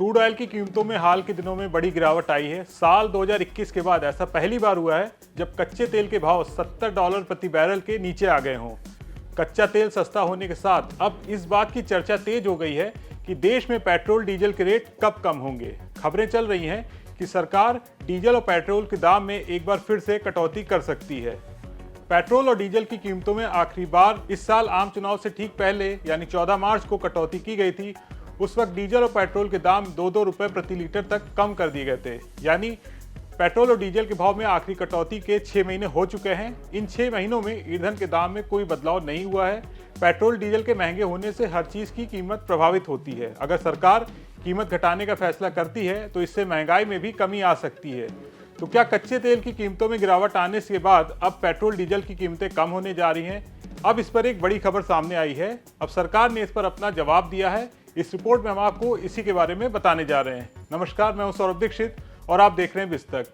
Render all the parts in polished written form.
Crude oil की कीमतों में हाल के दिनों में बड़ी गिरावट आई है। साल 2021 के बाद ऐसा पहली बार हुआ है जब कच्चे तेल के भाव $70 प्रति बैरल के नीचे आ गए हों। कच्चा तेल सस्ता होने के साथ अब इस बात की चर्चा तेज हो गई है कि देश में पेट्रोल डीजल के रेट कब कम होंगे। खबरें चल रही हैं कि सरकार डीजल और पेट्रोल के दाम में एक बार फिर से कटौती कर सकती है। पेट्रोल और डीजल की कीमतों में आखिरी बार इस साल आम चुनाव से ठीक पहले यानी 14 मार्च को कटौती की गई थी। उस वक्त डीजल और पेट्रोल के दाम 2-2 रुपए प्रति लीटर तक कम कर दिए गए थे। यानी पेट्रोल और डीजल के भाव में आखिरी कटौती के 6 महीने हो चुके हैं। इन 6 महीनों में ईंधन के दाम में कोई बदलाव नहीं हुआ है। पेट्रोल डीजल के महंगे होने से हर चीज की कीमत प्रभावित होती है। अगर सरकार कीमत घटाने का फैसला करती है तो इससे महंगाई में भी कमी आ सकती है। तो क्या कच्चे तेल की कीमतों में गिरावट आने के बाद अब पेट्रोल डीजल की कीमतें कम होने जा रही हैं? अब इस पर एक बड़ी खबर सामने आई है। अब सरकार ने इस पर अपना जवाब दिया है। इस रिपोर्ट में हम आपको इसी के बारे में बताने जा रहे हैं। नमस्कार, मैं हूं सौरभ दीक्षित और आप देख रहे हैं बिस्तक।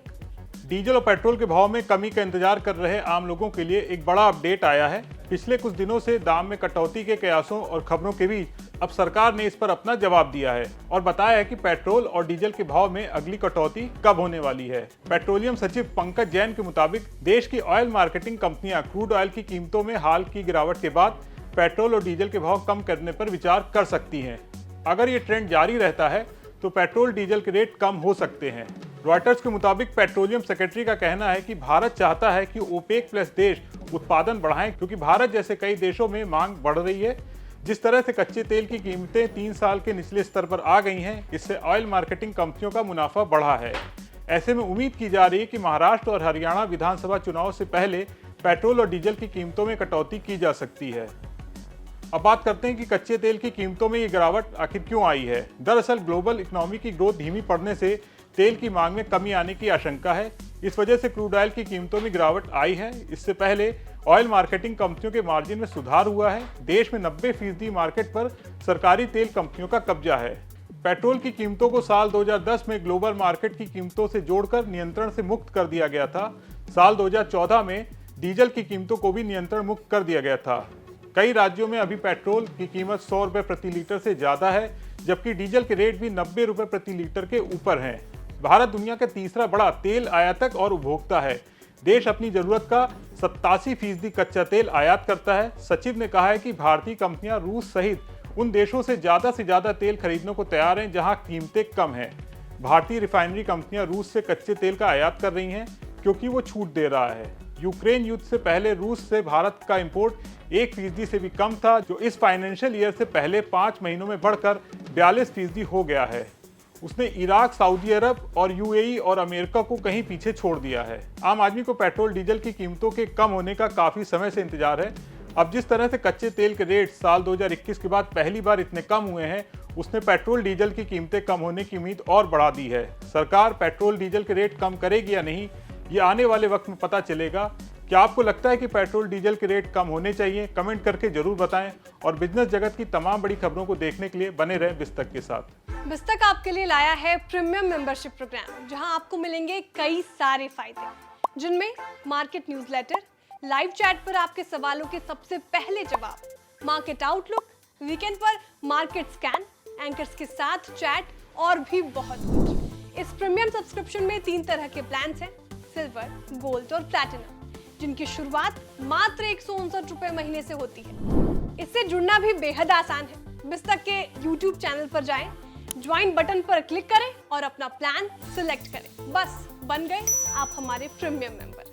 डीजल और पेट्रोल के भाव में कमी का इंतजार कर रहे आम लोगों के लिए एक बड़ा अपडेट आया है। पिछले कुछ दिनों से दाम में कटौती के कयासों और खबरों के बीच अब सरकार ने इस पर अपना जवाब दिया है और बताया है कि पेट्रोल और डीजल के भाव में अगली कटौती कब होने वाली है। पेट्रोलियम सचिव पंकज जैन के मुताबिक देश की ऑयल मार्केटिंग कंपनियां क्रूड ऑयल की कीमतों में हाल की गिरावट के बाद पेट्रोल और डीजल के भाव कम करने पर विचार कर सकती हैं। अगर ये ट्रेंड जारी रहता है तो पेट्रोल डीजल के रेट कम हो सकते हैं। रॉयटर्स के मुताबिक पेट्रोलियम सेक्रेटरी का कहना है कि भारत चाहता है कि ओपेक प्लस देश उत्पादन बढ़ाएं, क्योंकि भारत जैसे कई देशों में मांग बढ़ रही है। जिस तरह से कच्चे तेल की कीमतें 3 साल के निचले स्तर पर आ गई हैं, इससे ऑयल मार्केटिंग कंपनियों का मुनाफा बढ़ा है। ऐसे में उम्मीद की जा रही है कि महाराष्ट्र और हरियाणा विधानसभा चुनाव से पहले पेट्रोल और डीजल की कीमतों में कटौती की जा सकती है। अब बात करते हैं कि कच्चे तेल की कीमतों में ये गिरावट आखिर क्यों आई है। दरअसल ग्लोबल इकोनॉमी की ग्रोथ धीमी पड़ने से तेल की मांग में कमी आने की आशंका है। इस वजह से क्रूड ऑयल की कीमतों में गिरावट आई है। इससे पहले ऑयल मार्केटिंग कंपनियों के मार्जिन में सुधार हुआ है। देश में 90% मार्केट पर सरकारी तेल कंपनियों का कब्जा है। पेट्रोल की कीमतों को साल 2010 में ग्लोबल मार्केट की कीमतों से जोड़कर नियंत्रण से मुक्त कर दिया गया था। साल 2014 में डीजल की कीमतों को भी नियंत्रण मुक्त कर दिया गया था। कई राज्यों में अभी पेट्रोल की कीमत 100 रुपए प्रति लीटर से ज्यादा है, जबकि डीजल के रेट भी 90 रुपए प्रति लीटर के ऊपर हैं। भारत दुनिया का तीसरा बड़ा तेल आयातक और उपभोक्ता है। देश अपनी जरूरत का 87% कच्चा तेल आयात करता है। सचिव ने कहा है कि भारतीय कंपनियां रूस सहित उन देशों से ज्यादा तेल खरीदने को तैयार हैं जहां कीमतें कम हैं। भारतीय रिफाइनरी कंपनियां रूस से कच्चे तेल का आयात कर रही हैं क्योंकि वो छूट दे रहा है। यूक्रेन युद्ध से पहले रूस से भारत का इंपोर्ट 1% से भी कम था, जो इस फाइनेंशियल ईयर से पहले 5 महीनों में बढ़कर 42% हो गया है। उसने इराक, सऊदी अरब और यूएई और अमेरिका को कहीं पीछे छोड़ दिया है। आम आदमी को पेट्रोल डीजल की कीमतों के कम होने का काफी समय से इंतजार है। अब जिस तरह से कच्चे तेल के रेट साल 2021 के बाद पहली बार इतने कम हुए हैं, उसने पेट्रोल डीजल की कीमतें कम होने की उम्मीद और बढ़ा दी है। सरकार पेट्रोल डीजल के रेट कम करेगी या नहीं, ये आने वाले वक्त में पता चलेगा। क्या आपको लगता है कि पेट्रोल डीजल के रेट कम होने चाहिए? कमेंट करके जरूर बताएं और बिजनेस जगत की तमाम बड़ी खबरों को देखने के लिए बने रहें बिस्तक के साथ। बिस्तक आपके लिए लाया है प्रीमियम मेंबरशिप प्रोग्राम, जहां आपको मिलेंगे कई सारे फायदे, जिनमें मार्केट न्यूज़लेटर, लाइव चैट पर आपके सवालों के सबसे पहले जवाब, मार्केट आउटलुक, वीकेंड पर मार्केट स्कैन, एंकर्स के साथ चैट और भी बहुत कुछ। इस प्रीमियम सब्सक्रिप्शन में 3 तरह के प्लान हैं, सिल्वर, गोल्ड और प्लैटिनम, जिनकी शुरुआत मात्र 159 रुपए महीने से होती है। इससे जुड़ना भी बेहद आसान है। बिस्तक के YouTube चैनल पर जाएं, ज्वाइन बटन पर क्लिक करें और अपना प्लान सिलेक्ट करें। बस बन गए आप हमारे प्रीमियम मेंबर।